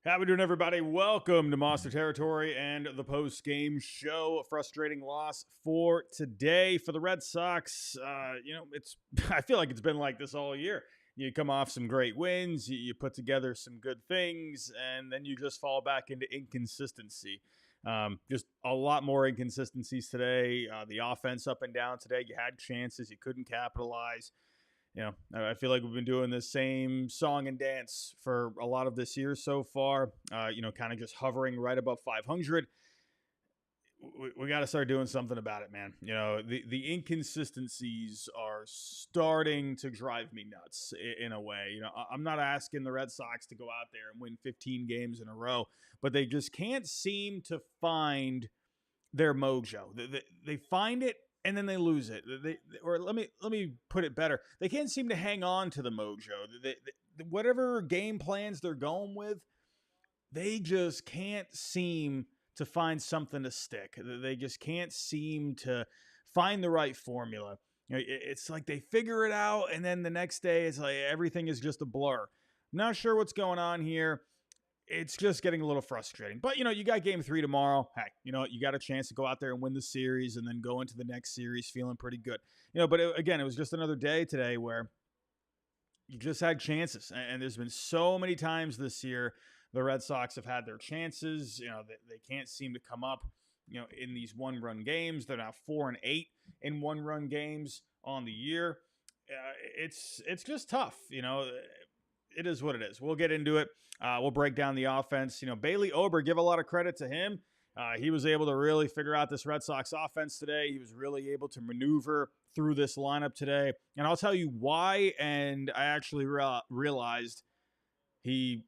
How we doing, everybody? Welcome to Monster Territory and the post-game show. A frustrating loss for today for the Red Sox. It's I feel like it's been like this all year. You come off some great wins, you put together some good things, and then you just fall back into inconsistency. Just a lot more inconsistencies today. The offense up and down today. You had chances, you couldn't capitalize. I feel like we've been doing the same song and dance for a lot of this year so far, kind of just hovering right above 500. We got to start doing something about it, man. The inconsistencies are starting to drive me nuts in a way. I'm not asking the Red Sox to go out there and win 15 games in a row, but they just can't seem to find their mojo. They find it and then they lose it. Or let me put it better. They can't seem to hang on to the mojo. Whatever game plans they're going with, they just can't seem to find something to stick. They just can't seem to find the right formula. It's like they figure it out, and then the next day it's like everything is just a blur. I'm not sure what's going on here. It's just getting a little frustrating. But, you got game 3 tomorrow. Heck, you got a chance to go out there and win the series and then go into the next series feeling pretty good. But again, it was just another day today where you just had chances. And there's been so many times this year the Red Sox have had their chances. They can't seem to come up, in these one-run games. They're now 4-8 in one-run games on the year. It's just tough, It is what it is. We'll get into it. We'll break down the offense. Bailey Ober, give a lot of credit to him. He was able to really figure out this Red Sox offense today. He was really able to maneuver through this lineup today. And I'll tell you why. And I actually realized he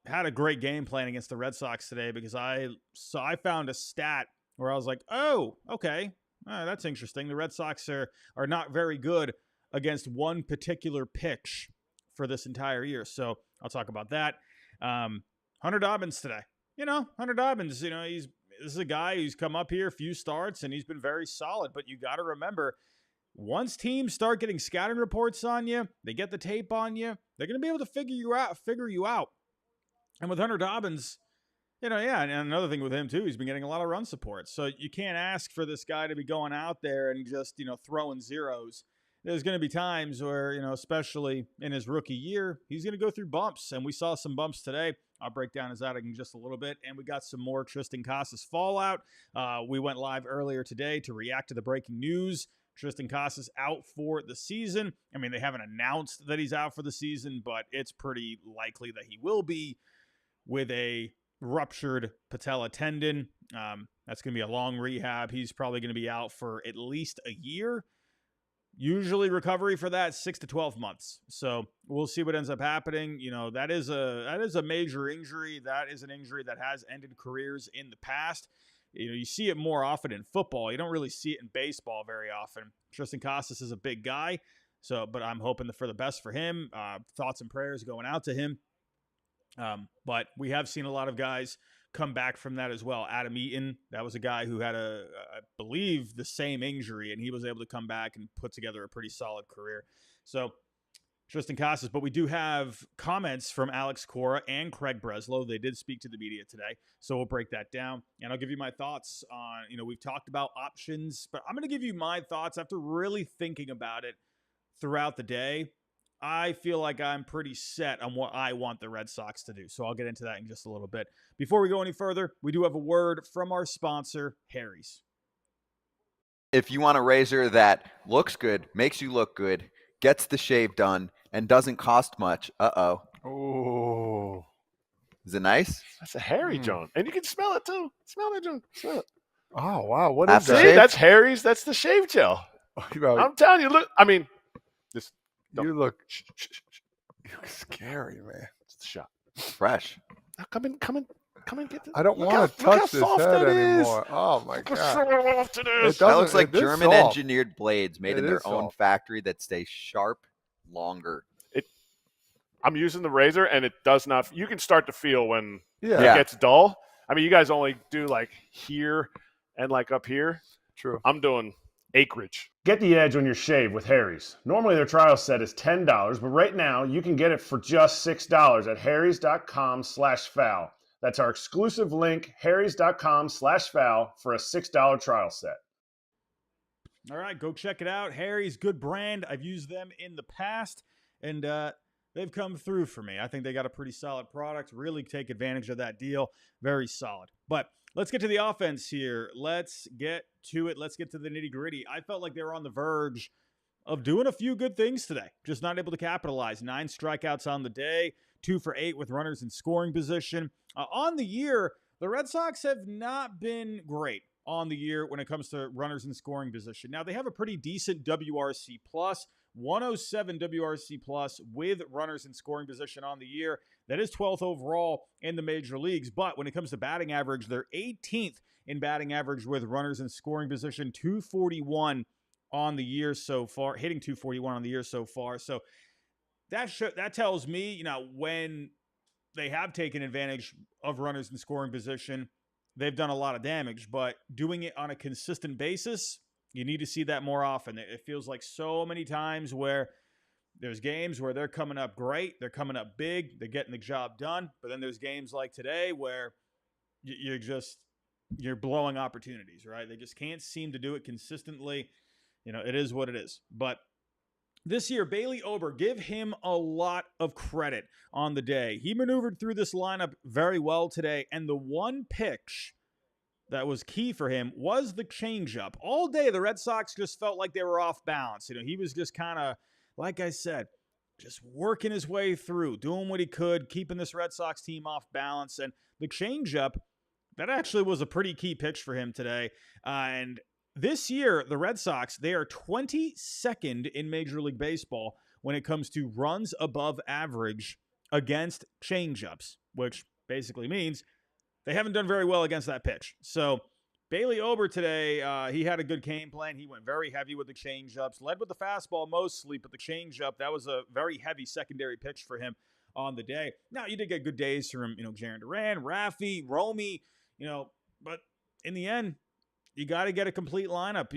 had a great game plan against the Red Sox today because I found a stat where I was like, oh, okay, that's interesting. The Red Sox are not very good against one particular pitch for this entire year. So I'll talk about that. Hunter Dobbins today. Hunter Dobbins, this is a guy who's come up here a few starts and he's been very solid. But you got to remember, once teams start getting scouting reports on you, they get the tape on you, they're going to be able to figure you out. And with Hunter Dobbins, and another thing with him too, he's been getting a lot of run support. So you can't ask for this guy to be going out there and just, throwing zeros. There's going to be times where, especially in his rookie year, he's going to go through bumps. And we saw some bumps today. I'll break down his outing in just a little bit. And we got some more Triston Casas fallout. We went live earlier today to react to the breaking news. Triston Casas out for the season. I mean, they haven't announced that he's out for the season, but it's pretty likely that he will be with a ruptured patella tendon. That's going to be a long rehab. He's probably going to be out for at least a year. Usually recovery for that 6 to 12 months. So we'll see what ends up happening. That is a major injury. That is an injury that has ended careers in the past. You see it more often in football. You don't really see it in baseball very often. Triston Casas is a big guy. But I'm hoping for the best for him. Thoughts and prayers going out to him. But we have seen a lot of guys come back from that as well. Adam Eaton, that was a guy who had I believe the same injury, and he was able to come back and put together a pretty solid career. So Triston Casas, but we do have comments from Alex Cora and Craig Breslow. They did speak to the media today, so we'll break that down, and I'll give you my thoughts on, we've talked about options, but I'm going to give you my thoughts after really thinking about it throughout the day. I feel like I'm pretty set on what I want the Red Sox to do. So I'll get into that in just a little bit. Before we go any further, we do have a word from our sponsor, Harry's. If you want a razor that looks good, makes you look good, gets the shave done, and doesn't cost much, Oh. Is it nice? That's a hairy John. And you can smell it too. Smell it, John. Smell it. Oh, wow. What After is that? See, that's Harry's. That's the shave gel. I'm telling you, look. I mean, you look scary, man. It's the shot. Fresh. Now come in, get this. I don't Look want to how touch this soft head that is. anymore. Oh, my Look how God. soft it is. That looks like it is German soft. engineered blades made It in their is own soft. factory that stay sharp longer. I'm using the razor, and it does not. You can start to feel when it Yeah, gets dull. I mean, you guys only do like here and like up here. true. I'm doing acreage. Get the edge on your shave with Harry's. Normally their trial set is $10, but right now you can get it for just $6 at harrys.com/foul. That's our exclusive link, harrys.com/foul, for a $6 trial set. All right, go check it out. Harry's, good brand. I've used them in the past, and they've come through for me. I think they got a pretty solid product. Really take advantage of that deal. Very solid. But let's get to the offense here. Let's get to it. Let's get to the nitty-gritty. I felt like they were on the verge of doing a few good things today. Just not able to capitalize. 9 strikeouts on the day, 2 for 8 with runners in scoring position. On the year, the Red Sox have not been great on the year when it comes to runners in scoring position. Now, they have a pretty decent WRC plus, 107 WRC plus with runners in scoring position on the year. That is 12th overall in the major leagues. But when it comes to batting average, they're 18th in batting average with runners in scoring position, 241 on the year so far, hitting 241 on the year so far. So that tells me, when they have taken advantage of runners in scoring position, they've done a lot of damage, but doing it on a consistent basis, you need to see that more often. It feels like so many times where there's games where they're coming up great, they're coming up big, they're getting the job done, but then there's games like today where you're blowing opportunities, right? They just can't seem to do it consistently. It is what it is. But this year, Bailey Ober, give him a lot of credit on the day. He maneuvered through this lineup very well today, and the one pitch that was key for him was the changeup. All day, the Red Sox just felt like they were off balance. He was just kind of, like I said, just working his way through, doing what he could, keeping this Red Sox team off balance. And the changeup, that actually was a pretty key pitch for him today. And this year, the Red Sox, they are 22nd in Major League Baseball when it comes to runs above average against changeups, which basically means they haven't done very well against that pitch. So Bailey Ober today, he had a good game plan. He went very heavy with the changeups, led with the fastball mostly, but the changeup, that was a very heavy secondary pitch for him on the day. Now, you did get good days from, Jarren Duran, Raffy, Romy, but in the end, you got to get a complete lineup.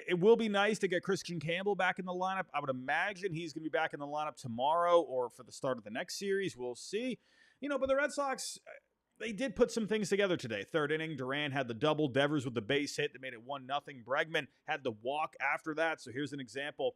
It will be nice to get Christian Campbell back in the lineup. I would imagine he's going to be back in the lineup tomorrow or for the start of the next series. We'll see. But the Red Sox, they did put some things together today. Third inning, Duran had the double. Devers with the base hit that made it 1-0. Bregman had the walk after that. So here's an example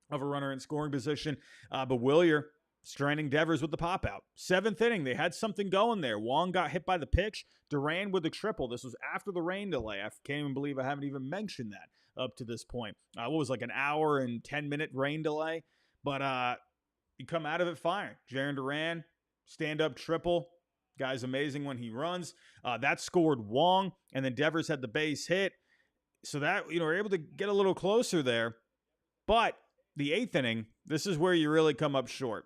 of a runner in scoring position. But Wilyer stranding Devers with the pop out. 7th inning, they had something going there. Wong got hit by the pitch. Duran with the triple. This was after the rain delay. I can't even believe I haven't even mentioned that up to this point. What was like an hour and 10-minute rain delay? But you come out of it firing. Jarren Duran, stand-up triple. Guy's amazing when he runs. That scored Wong, and then Devers had the base hit. So that, we're able to get a little closer there. But the 8th inning, this is where you really come up short.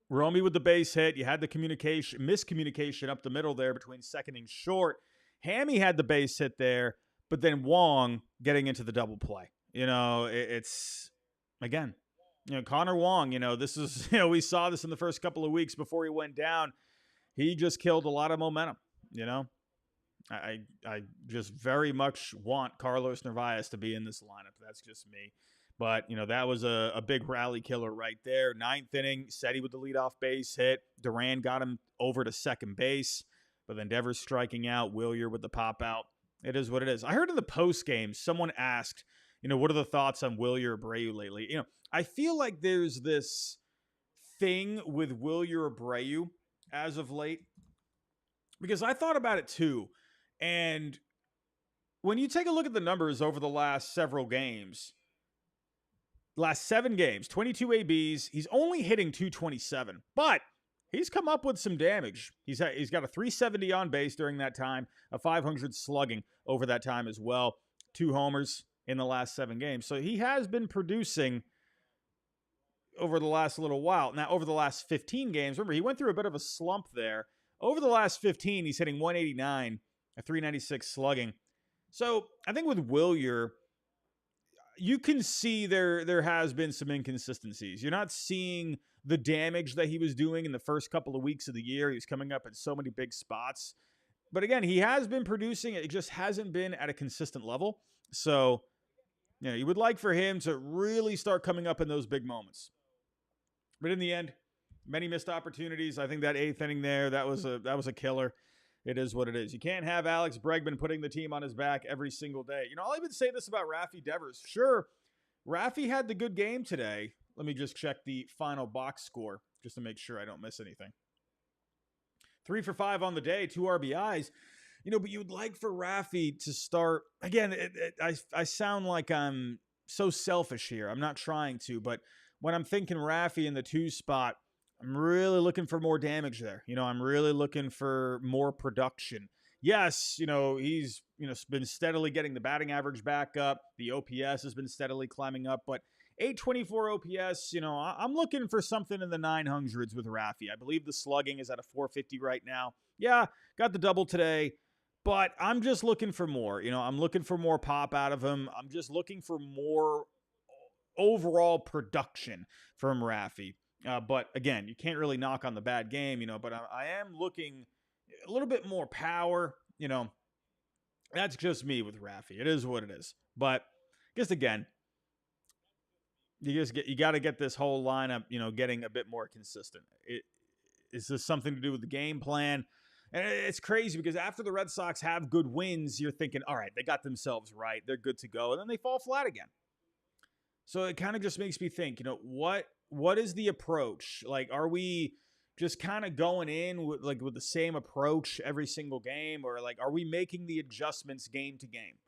Romy with the base hit. You had the miscommunication up the middle there between second and short. Hammy had the base hit there, but then Wong getting into the double play. It's, again, Connor Wong, this is, we saw this in the first couple of weeks before he went down. He just killed a lot of momentum, I just very much want Carlos Narvaez to be in this lineup. That's just me. But, that was a big rally killer right there. 9th inning, Seti with the leadoff base hit. Duran got him over to second base. But then Devers striking out. Wilyer with the pop out. It is what it is. I heard in the post game, someone asked, what are the thoughts on Wilyer Abreu lately? I feel like there's this thing with Wilyer Abreu as of late. Because I thought about it too. And when you take a look at the numbers over the last several games, last 7 games, 22 ABs. He's only hitting 227, but he's come up with some damage. He's got a 370 on base during that time, a 500 slugging over that time as well. 2 homers in the last 7 games. So he has been producing over the last little while. Now, over the last 15 games, remember, he went through a bit of a slump there. Over the last 15, he's hitting 189, a 396 slugging. So I think with Wilyer, you can see there has been some inconsistencies. You're not seeing the damage that he was doing in the first couple of weeks of the year. He was coming up in so many big spots. But again, he has been producing. It just hasn't been at a consistent level. So You would like for him to really start coming up in those big moments. But in the end, many missed opportunities. I think that 8th inning there, that was a killer. It is what it is. You can't have Alex Bregman putting the team on his back every single day. I'll even say this about Rafi Devers. Sure, Rafi had the good game today. Let me just check the final box score just to make sure I don't miss anything. 3 for 5 on the day, 2 RBIs. But you'd like for Rafi to start again. I sound like I'm so selfish here. I'm not trying to, but when I'm thinking Rafi in the 2 spot, I'm really looking for more damage there. I'm really looking for more production. Yes, he's been steadily getting the batting average back up. The OPS has been steadily climbing up, but 824 OPS, I'm looking for something in the 900s with Rafi. I believe the slugging is at a 450 right now. Yeah, got the double today, but I'm just looking for more. I'm looking for more pop out of him. I'm just looking for more overall production from Rafi. But again, you can't really knock on the bad game, but I am looking a little bit more power, That's just me with Rafi. It is what it is. But just again, you got to get this whole lineup, getting a bit more consistent. Is this something to do with the game plan? And it's crazy because after the Red Sox have good wins, you're thinking, all right, they got themselves right. They're good to go. And then they fall flat again. So it kind of just makes me think, what is the approach? Like, are we just kind of going in with the same approach every single game? Or are we making the adjustments game to game?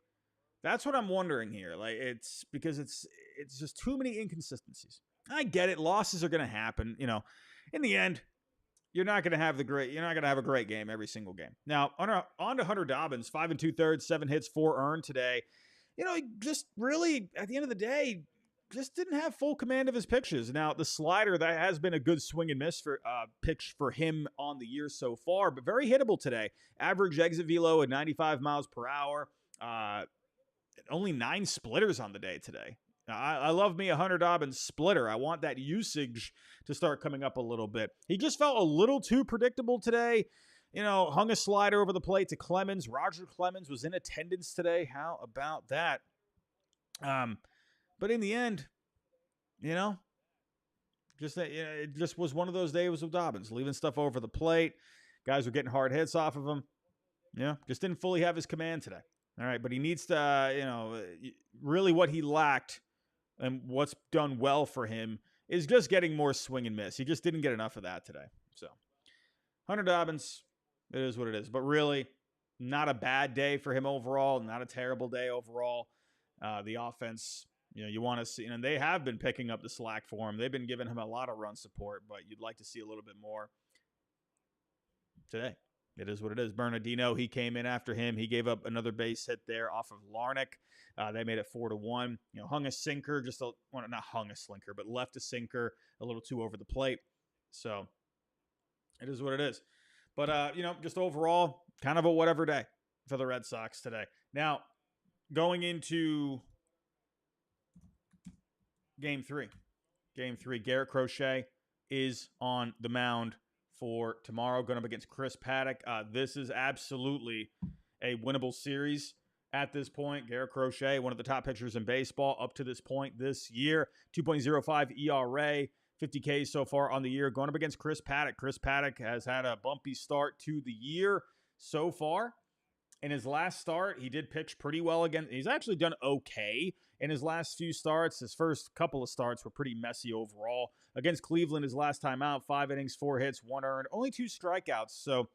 That's what I'm wondering here. It's because it's just too many inconsistencies. I get it. Losses are going to happen. In the end, you're not going to have a great game every single game. Now, on to Hunter Dobbins, 5 2/3, 7 hits, 4 earned today. He just really, at the end of the day, just didn't have full command of his pitches. Now, the slider, that has been a good swing and miss for pitch for him on the year so far, but very hittable today. Average exit velo at 95 miles per hour. Only 9 splitters on the day today. I love me a Hunter Dobbins splitter. I want that usage to start coming up a little bit. He just felt a little too predictable today. Hung a slider over the plate to Clemens. Roger Clemens was in attendance today. How about that? But in the end, it just was one of those days with Dobbins, leaving stuff over the plate. Guys were getting hard hits off of him. Just didn't fully have his command today. All right, but he needs to, really what he lacked and what's done well for him is just getting more swing and miss. He just didn't get enough of that today. So, Hunter Dobbins, it is what it is. But really, not a bad day for him overall, not a terrible day overall. The offense, you want to see, and they have been picking up the slack for him. They've been giving him a lot of run support, but you'd like to see a little bit more today. It is what it is. Bernardino, he came in after him. He gave up another base hit there off of Larnach. They made it 4-1. Hung a sinker, not hung a slinker, but left a sinker a little too over the plate. So it is what it is. But, just overall, kind of a whatever day for the Red Sox today. Now, going into Game 3. Garrett Crochet is on the mound for tomorrow, going up against Chris Paddock. This is absolutely a winnable series at this point. Garrett Crochet, one of the top pitchers in baseball up to this point this year. 2.05 ERA, 50 Ks so far on the year, going up against Chris Paddock. Chris Paddock has had a bumpy start to the year so far. In his last start, he did pitch pretty well again. He's actually done okay in his last few starts. His first couple of starts were pretty messy overall. Against Cleveland, his last time out, 5 innings, 4 hits, 1 earned, only 2 strikeouts. So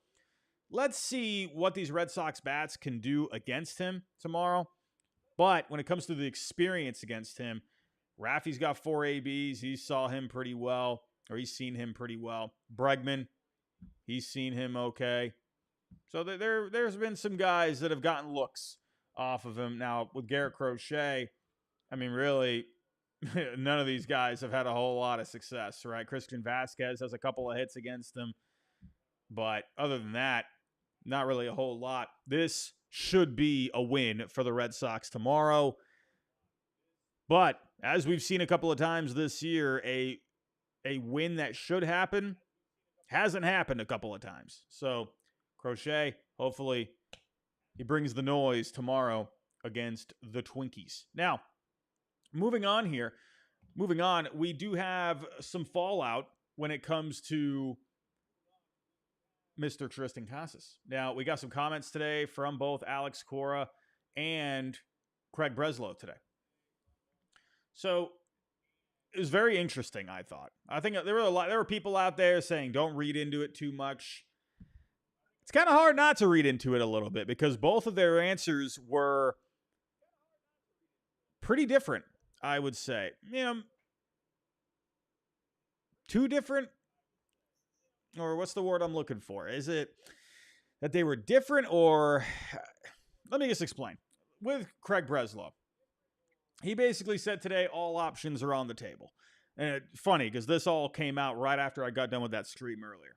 let's see what these Red Sox bats can do against him tomorrow. But when it comes to the experience against him, Rafi's got 4 ABs. He saw him pretty well, or he's seen him pretty well. Bregman, he's seen him okay. So there's been some guys that have gotten looks off of him. Now, with Garrett Crochet, I mean, really, none of these guys have had a whole lot of success, right? Christian Vasquez has a couple of hits against him. But other than that, not really a whole lot. This should be a win for the Red Sox tomorrow. But as we've seen a couple of times this year, a win that should happen hasn't happened a couple of times. So Crochet, hopefully he brings the noise tomorrow against the Twinkies. Now, moving on here. Moving on, we do have some fallout when it comes to Mr. Triston Casas. Now, we got some comments today from both Alex Cora and Craig Breslow today. So it was very interesting, I thought. I think there were people out there saying don't read into it too much. It's kind of hard not to read into it a little bit because both of their answers were pretty different, I would say. Too different? Or what's the word I'm looking for? Is it that they were different or... Let me just explain. With Craig Breslow, he basically said today all options are on the table. And it's funny because this all came out right after I got done with that stream earlier.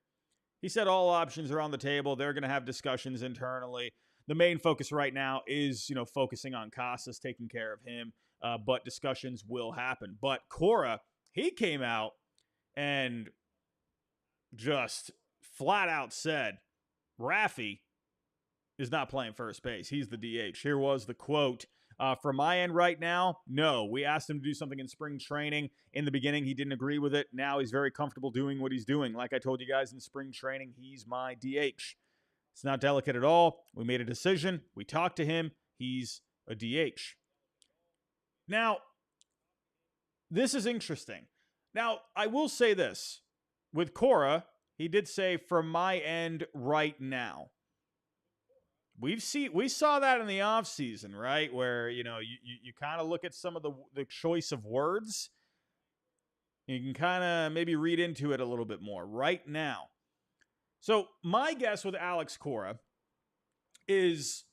He said all options are on the table. They're going to have discussions internally. The main focus right now is, focusing on Casas, taking care of him. But discussions will happen. But Cora, he came out and just flat out said, Raffy is not playing first base. He's the DH. Here was the quote. From my end right now, no. We asked him to do something in spring training. In the beginning, he didn't agree with it. Now he's very comfortable doing what he's doing. Like I told you guys in spring training, he's my DH. It's not delicate at all. We made a decision. We talked to him. He's a DH. Now, this is interesting. Now, I will say this. With Cora, he did say, from my end right now. We saw that in the offseason, right? Where, you kind of look at some of the choice of words. You can kind of maybe read into it a little bit more right now. So my guess with Alex Cora is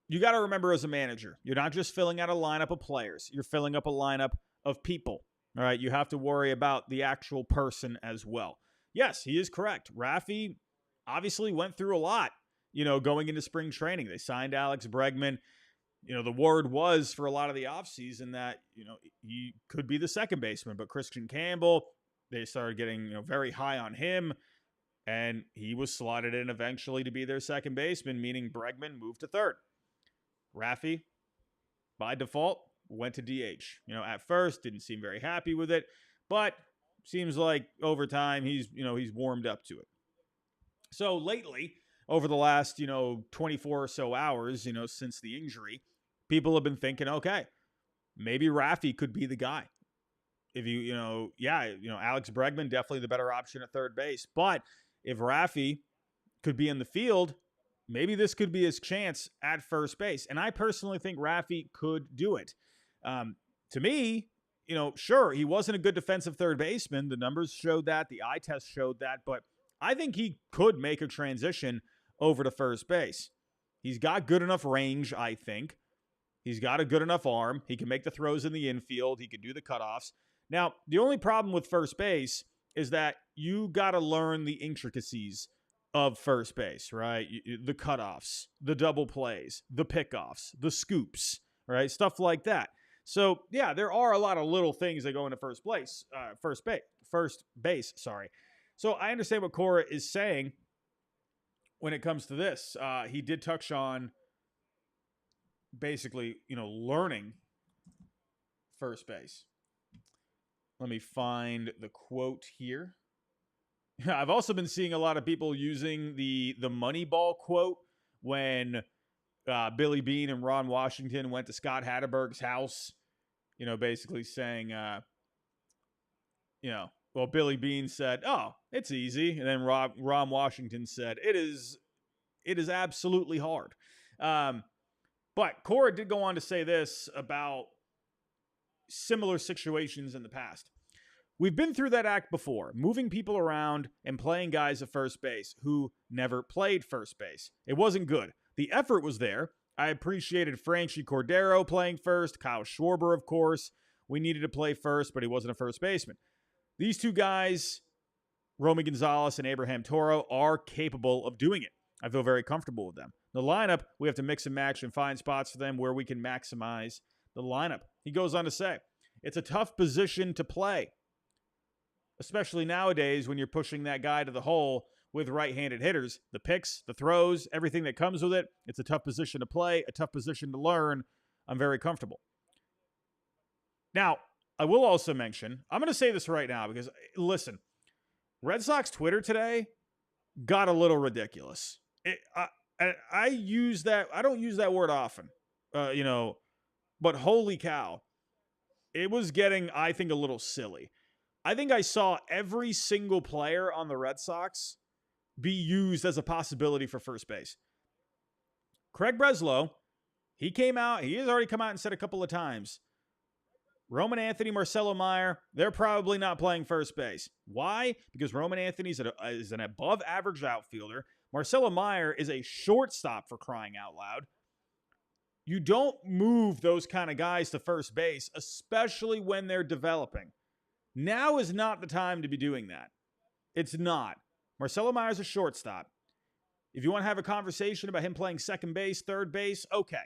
you got to remember as a manager, you're not just filling out a lineup of players. You're filling up a lineup of people. All right, you have to worry about the actual person as well. Yes, he is correct. Raffy obviously went through a lot. Going into spring training, they signed Alex Bregman. The word was for a lot of the offseason that, he could be the second baseman, but Christian Campbell, they started getting, very high on him, and he was slotted in eventually to be their second baseman, meaning Bregman moved to third. Raffy, by default, went to DH. At first, didn't seem very happy with it, but seems like over time, he's warmed up to it. So lately, over the last, 24 or so hours, since the injury, people have been thinking, okay, maybe Raffy could be the guy. If Alex Bregman, definitely the better option at third base. But if Raffy could be in the field, maybe this could be his chance at first base. And I personally think Raffy could do it. To me, sure, he wasn't a good defensive third baseman. The numbers showed that. The eye test showed that. But I think he could make a transition over to first base. He's got good enough range, I think. He's got a good enough arm. He can make the throws in the infield. He can do the cutoffs. Now, the only problem with first base is that you got to learn the intricacies of first base, right? The cutoffs, the double plays, the pickoffs, the scoops, right? Stuff like that. So, yeah, there are a lot of little things that go into first base. So I understand what Cora is saying when it comes to this. He did touch on basically, learning first base. Let me find the quote here. I've also been seeing a lot of people using the Moneyball quote when Billy Beane and Ron Washington went to Scott Hatterberg's house, basically saying, well, Billy Beane said, oh, it's easy. And then Ron Washington said, it is absolutely hard. But Cora did go on to say this about similar situations in the past. We've been through that act before, moving people around and playing guys at first base who never played first base. It wasn't good. The effort was there. I appreciated Franchi Cordero playing first, Kyle Schwarber, of course. We needed to play first, but he wasn't a first baseman. These two guys, Romy Gonzalez and Abraham Toro, are capable of doing it. I feel very comfortable with them. The lineup, we have to mix and match and find spots for them where we can maximize the lineup. He goes on to say, it's a tough position to play, especially nowadays when you're pushing that guy to the hole with right-handed hitters. The picks, the throws, everything that comes with it. It's a tough position to play, a tough position to learn. I'm very comfortable. Now, I will also mention, I'm going to say this right now because, listen, Red Sox Twitter today got a little ridiculous. I use that. I don't use that word often, but holy cow, it was getting, I think, a little silly. I think I saw every single player on the Red Sox be used as a possibility for first base. Craig Breslow, he came out. He has already come out and said a couple of times, Roman Anthony, Marcelo Meyer, they're probably not playing first base. Why? Because Roman Anthony is an above-average outfielder. Marcelo Meyer is a shortstop, for crying out loud. You don't move those kind of guys to first base, especially when they're developing. Now is not the time to be doing that. It's not. Marcelo Meyer's a shortstop. If you want to have a conversation about him playing second base, third base, okay.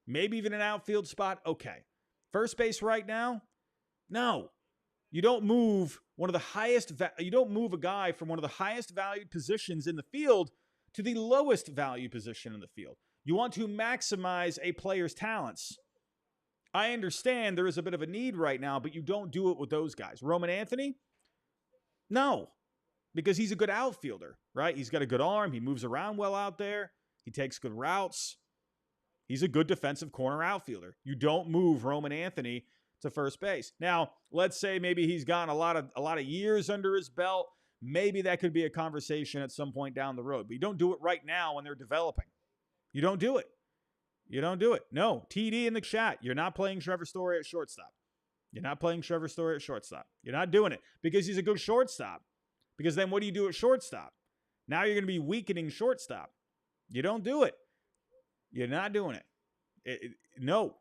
Maybe even an outfield spot, okay. First base right now? No. You don't move you don't move a guy from one of the highest valued positions in the field to the lowest value position in the field. You want to maximize a player's talents. I understand there is a bit of a need right now, but you don't do it with those guys. Roman Anthony? No. Because he's a good outfielder, right? He's got a good arm. He moves around well out there. He takes good routes. He's a good defensive corner outfielder. You don't move Roman Anthony to first base. Now, let's say maybe he's gotten a lot of years under his belt. Maybe that could be a conversation at some point down the road. But you don't do it right now when they're developing. You don't do it. You don't do it. No, TD in the chat. You're not playing Trevor Story at shortstop. You're not playing Trevor Story at shortstop. You're not doing it because he's a good shortstop. Because then what do you do at shortstop? Now you're going to be weakening shortstop. You don't do it. You're not doing it. No.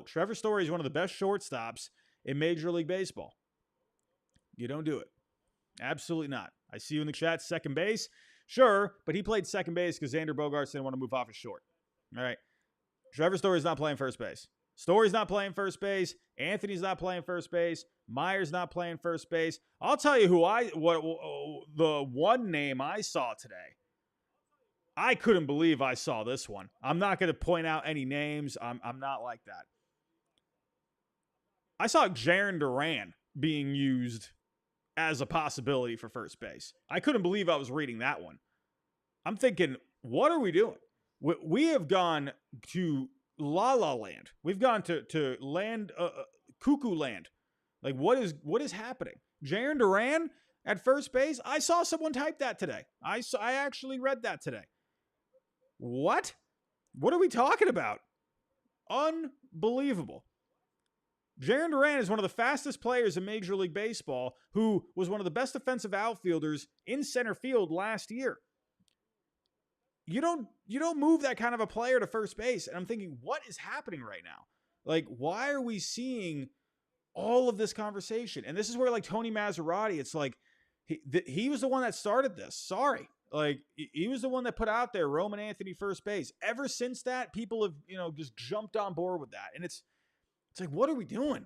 Trevor Story is one of the best shortstops in Major League Baseball. You don't do it. Absolutely not. I see you in the chat, second base. Sure, but he played second base because Xander Bogaerts didn't want to move off his short. All right. Trevor Story's not playing first base. Story's not playing first base. Anthony's not playing first base. Meyer's not playing first base. I'll tell you the one name I saw today. I couldn't believe I saw this one. I'm not going to point out any names. I'm not like that. I saw Jarren Duran being used as a possibility for first base. I couldn't believe I was reading that one. I'm thinking, what are we doing? We have gone to La La Land. We've gone to land, cuckoo land. Like, what is happening? Jarren Duran at first base? I saw someone type that today. I actually read that today. What? What are we talking about? Unbelievable. Jarren Duran is one of the fastest players in Major League Baseball, who was one of the best defensive outfielders in center field last year. You don't move that kind of a player to first base. And I'm thinking, what is happening right now? Like, why are we seeing all of this conversation? And this is where, like, Tony Maserati, it's like, he was the one that started this. Sorry. Like, he was the one that put out there Roman Anthony first base. Ever since that, people have, just jumped on board with that. And it's like, what are we doing?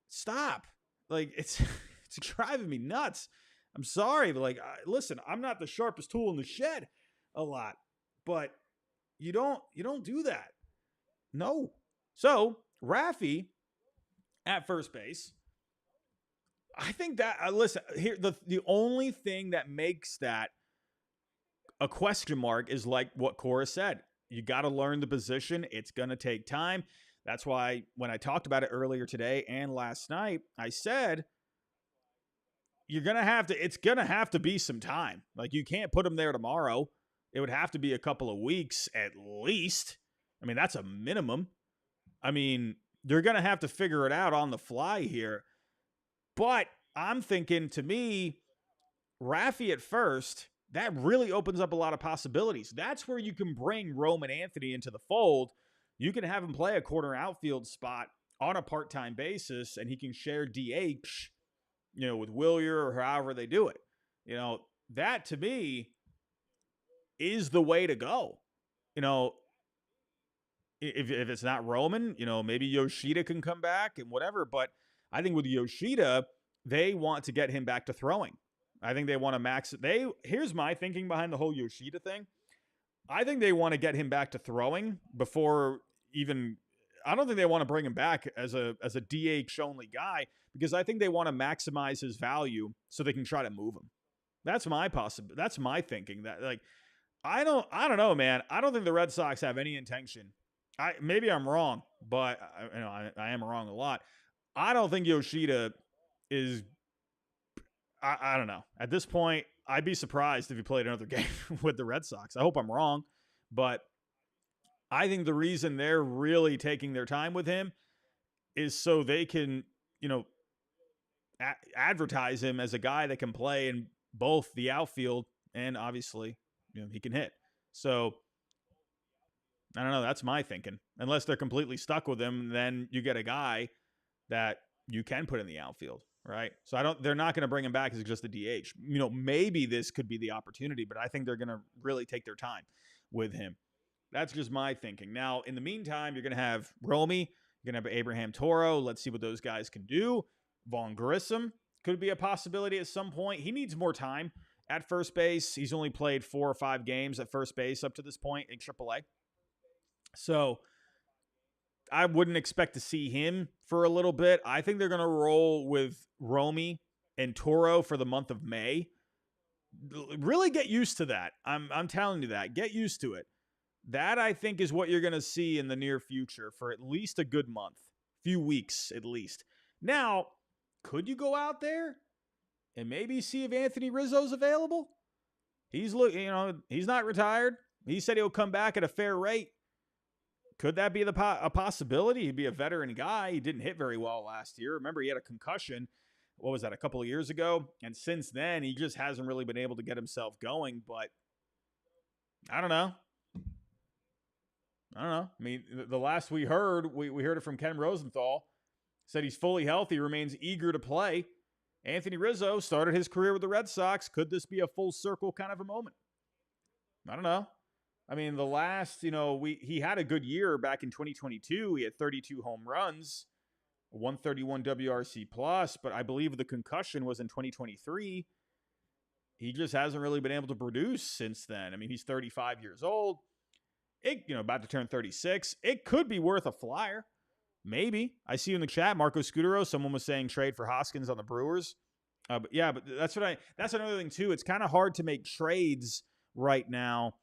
Stop. Like, it's driving me nuts. I'm sorry, but, like, listen, I'm not the sharpest tool in the shed a lot, but you don't do that. No. So Rafi at first base, I think that, listen, here, the only thing that makes that a question mark is like what Cora said. You got to learn the position. It's going to take time. That's why when I talked about it earlier today and last night, I said, it's going to have to be some time. Like, you can't put him there tomorrow. It would have to be a couple of weeks at least. I mean, that's a minimum. I mean, you're going to have to figure it out on the fly here. But I'm thinking, to me, Rafi at first, that really opens up a lot of possibilities. That's where you can bring Roman Anthony into the fold. You can have him play a corner outfield spot on a part-time basis, and he can share DH, with Willier or however they do it. That to me is the way to go. If it's not Roman, maybe Yoshida can come back and whatever. But I think with Yoshida, they want to get him back to throwing. I think they want to max it. Here's my thinking behind the whole Yoshida thing. I think they want to get him back to throwing before even I don't think they want to bring him back as a DH only guy, because I think they want to maximize his value so they can try to move him. That's my That's my thinking. That like I don't know, man. I don't think the Red Sox have any intention. Maybe I'm wrong, but I am wrong a lot. I don't think Yoshida is. I don't know. At this point, I'd be surprised if he played another game with the Red Sox. I hope I'm wrong, but I think the reason they're really taking their time with him is so they can, advertise him as a guy that can play in both the outfield and obviously, he can hit. So I don't know. That's my thinking. Unless they're completely stuck with him, then you get a guy that you can put in the outfield, right? So they're not going to bring him back as just a DH. Maybe this could be the opportunity, but I think they're going to really take their time with him. That's just my thinking. Now, in the meantime, you're going to have Romy. You're going to have Abraham Toro. Let's see what those guys can do. Vaughn Grissom could be a possibility at some point. He needs more time at first base. He's only played 4 or 5 games at first base up to this point in AAA. So I wouldn't expect to see him for a little bit. I think they're going to roll with Romy and Toro for the month of May. Really get used to that. I'm telling you that. Get used to it. That, I think, is what you're going to see in the near future for at least a good month, few weeks at least. Now, could you go out there and maybe see if Anthony Rizzo's available? He's not retired. He said he'll come back at a fair rate. Could that be a possibility? He'd be a veteran guy. He didn't hit very well last year. Remember, he had a concussion. What was that, a couple of years ago? And since then, he just hasn't really been able to get himself going. But I don't know. I mean, the last we heard, we heard it from Ken Rosenthal, said he's fully healthy, remains eager to play. Anthony Rizzo started his career with the Red Sox. Could this be a full circle kind of a moment? I don't know. I mean, the last, he had a good year back in 2022. He had 32 home runs, 131 WRC plus, but I believe the concussion was in 2023. He just hasn't really been able to produce since then. I mean, he's 35 years old. About to turn 36. It could be worth a flyer. Maybe. I see you in the chat, Marco Scudero. Someone was saying trade for Hoskins on the Brewers. But that's another thing too. It's kind of hard to make trades right now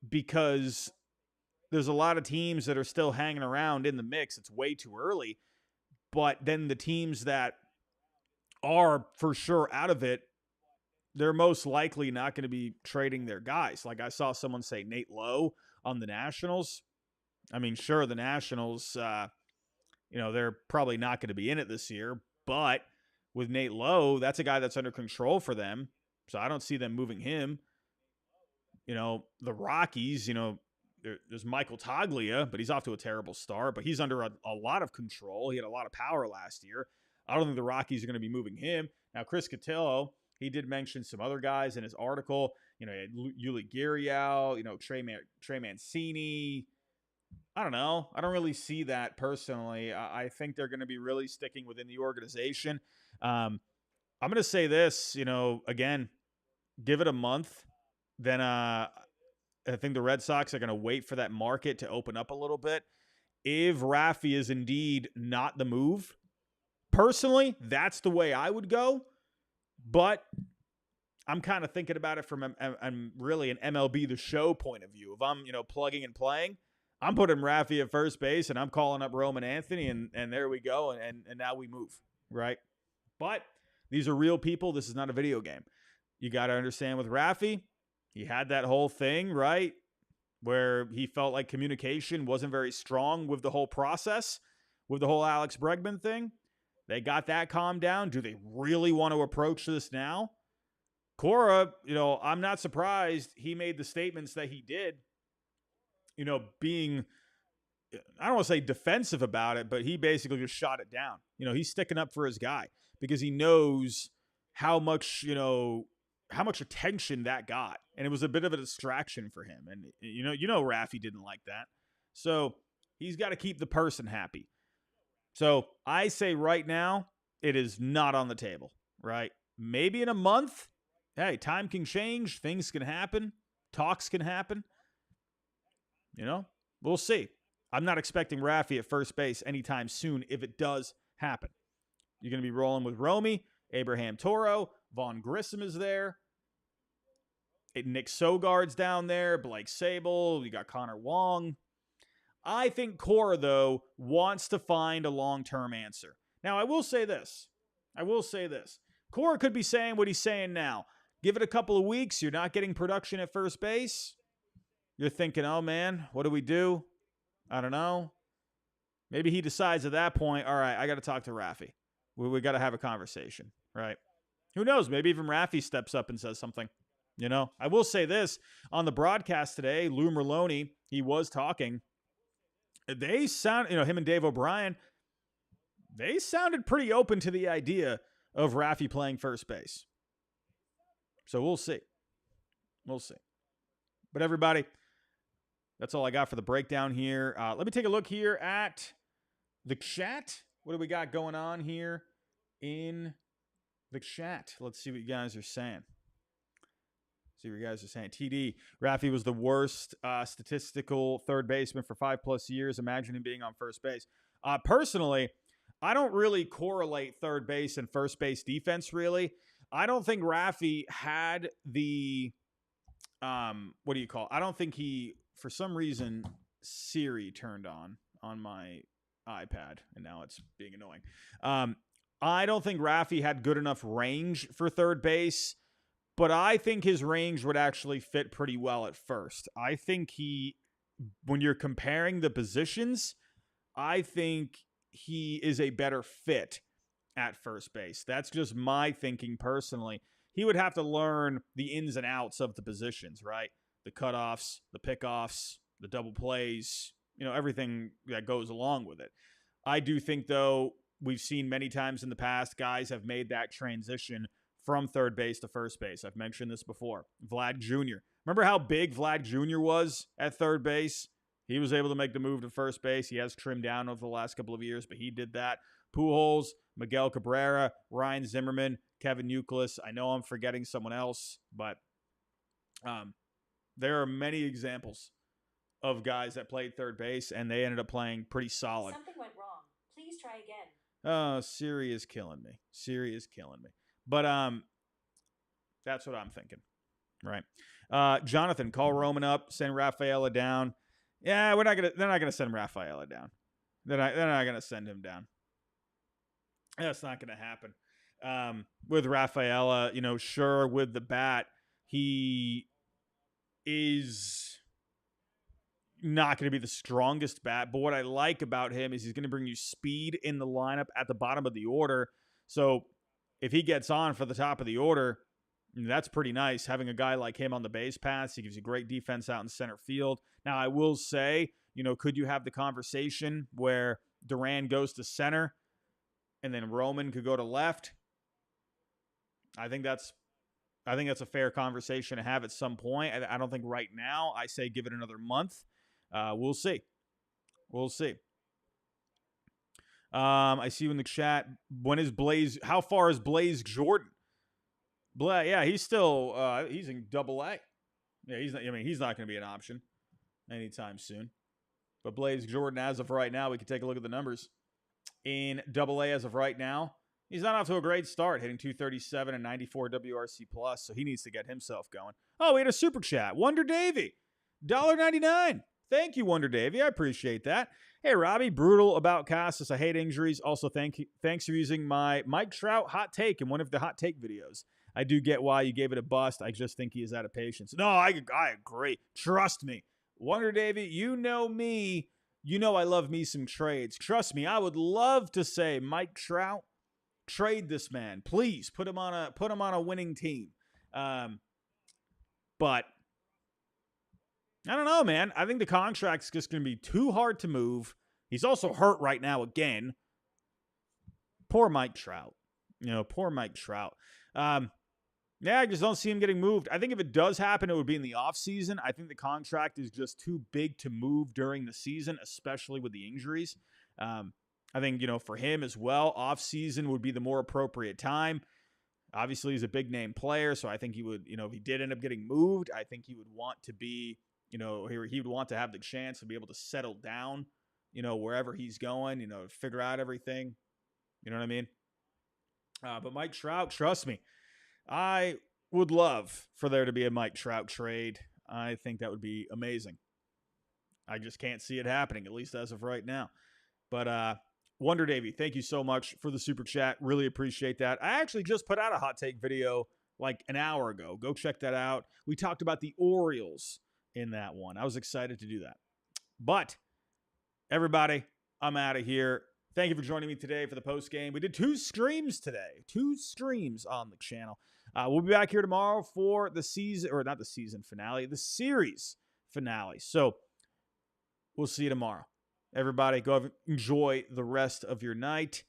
because there's a lot of teams that are still hanging around in the mix. It's way too early. But then the teams that are for sure out of it, they're most likely not going to be trading their guys. Like I saw someone say Nate Lowe on the Nationals. I mean, sure, the Nationals, they're probably not going to be in it this year. But with Nate Lowe, that's a guy that's under control for them. So I don't see them moving him. The Rockies, there's Michael Toglia, but he's off to a terrible start. But he's under a lot of control. He had a lot of power last year. I don't think the Rockies are going to be moving him. Now, Chris Cotillo, he did mention some other guys in his article. He had Yuli Gurriel, Trey Mancini. I don't know. I don't really see that personally. I think they're going to be really sticking within the organization. I'm going to say this, again, give it a month. Then I think the Red Sox are going to wait for that market to open up a little bit. If Rafi is indeed not the move, personally, that's the way I would go. But I'm kind of thinking about it from really an MLB The Show point of view. If I'm, plugging and playing, I'm putting Rafi at first base and I'm calling up Roman Anthony and there we go. And now we move, right? But these are real people. This is not a video game. You got to understand with Rafi, he had that whole thing, right? Where he felt like communication wasn't very strong with the whole process, with the whole Alex Bregman thing. They got that calmed down. Do they really want to approach this now? Cora, I'm not surprised he made the statements that he did, being, I don't want to say defensive about it, but he basically just shot it down. He's sticking up for his guy because he knows how much attention that got. And it was a bit of a distraction for him. And, Rafi didn't like that. So he's got to keep the person happy. So I say right now, it is not on the table, right? Maybe in a month, hey, time can change. Things can happen. Talks can happen. We'll see. I'm not expecting Rafi at first base anytime soon if it does happen. You're going to be rolling with Romy, Abraham Toro, Vaughn Grissom is there. Nick Sogard's down there, Blake Sable, you got Connor Wong. I think Cora, though, wants to find a long-term answer. Now, I will say this. Cora could be saying what he's saying now. Give it a couple of weeks. You're not getting production at first base. You're thinking, oh, man, what do we do? I don't know. Maybe he decides at that point, all right, I got to talk to Rafi. We got to have a conversation, right? Who knows? Maybe even Rafi steps up and says something. You know, I will say this. On the broadcast today, Lou Merloni, he was talking. They sound, him and Dave O'Brien, they sounded pretty open to the idea of Rafi playing first base. So we'll see. But everybody, that's all I got for the breakdown here. Let me take a look here at the chat. What do we got going on here in the chat? Let's see what you guys are saying. TD, Rafi was the worst statistical third baseman for 5+ years. Imagine him being on first base. Personally, I don't really correlate third base and first base defense, really. I don't think Rafi had the, I don't think he, for some reason, Siri turned on my iPad, and now it's being annoying. I don't think Rafi had good enough range for third base, but I think his range would actually fit pretty well at first. I think when you're comparing the positions, I think he is a better fit at first base. That's just my thinking personally. He would have to learn the ins and outs of the positions, right? The cutoffs, the pickoffs, the double plays, everything that goes along with it. I do think, though, we've seen many times in the past, guys have made that transition from third base to first base. I've mentioned this before. Vlad Jr. Remember how big Vlad Jr. was at third base? He was able to make the move to first base. He has trimmed down over the last couple of years, but he did that. Pujols, Miguel Cabrera, Ryan Zimmerman, Kevin Youkilis. I know I'm forgetting someone else, but there are many examples of guys that played third base, and they ended up playing pretty solid. Something went wrong. Please try again. Oh, Siri is killing me. But that's what I'm thinking, right? Jonathan, call Roman up, send Rafaela down. Yeah, they're not gonna send Rafaela down. They're not gonna send him down. That's not gonna happen. With Rafaela, sure, with the bat, he is not going to be the strongest bat, but what I like about him is he's going to bring you speed in the lineup at the bottom of the order. So if he gets on for the top of the order, that's pretty nice. Having a guy like him on the base paths, he gives you great defense out in center field. Now, I will say, could you have the conversation where Duran goes to center and then Roman could go to left? I think that's a fair conversation to have at some point. I don't think right now. I say give it another month. We'll see. I see you in the chat. How far is Blaze Jordan? Yeah, he's still he's in Double-A. Yeah, he's not going to be an option anytime soon. But Blaze Jordan, as of right now, we can take a look at the numbers. In Double-A as of right now, he's not off to a great start, hitting 237 and 94 WRC+, so he needs to get himself going. Oh, we had a super chat. Wonder Davey, $1.99. Thank you, Wonder Davey. I appreciate that. Hey, Robbie, brutal about Casas. I hate injuries. Also, thanks for using my Mike Trout hot take in one of the hot take videos. I do get why you gave it a bust. I just think he is out of patience. No, I agree. Trust me. Wonder Davey, you know me. You know I love me some trades. Trust me, I would love to say, Mike Trout, trade this man. Please, put him on a winning team. But I don't know, man. I think the contract's just going to be too hard to move. He's also hurt right now again. Poor Mike Trout. Poor Mike Trout. Yeah, I just don't see him getting moved. I think if it does happen, it would be in the offseason. I think the contract is just too big to move during the season, especially with the injuries. I think, for him as well, offseason would be the more appropriate time. Obviously, he's a big-name player, so I think he would, if he did end up getting moved, I think he would want to be, he would want to have the chance to be able to settle down wherever he's going, figure out everything. You know what I mean? But Mike Trout, trust me, I would love for there to be a Mike Trout trade. I think that would be amazing. I just can't see it happening, at least as of right now. But Wonder Davy, thank you so much for the super chat. Really appreciate that. I actually just put out a hot take video like an hour ago. Go check that out. We talked about the Orioles in that one. I was excited to do that. But everybody, I'm out of here. Thank you for joining me today for the post game. We did 2 streams today, 2 streams on the channel. We'll be back here tomorrow for the season, or not the season finale, the series finale. So we'll see you tomorrow. Everybody, go enjoy the rest of your night,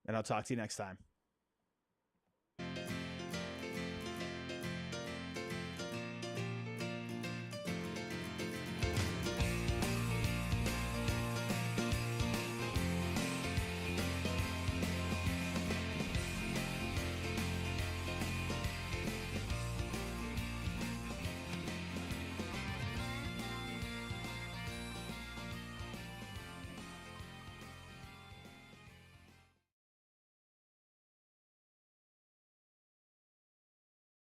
and I'll talk to you next time.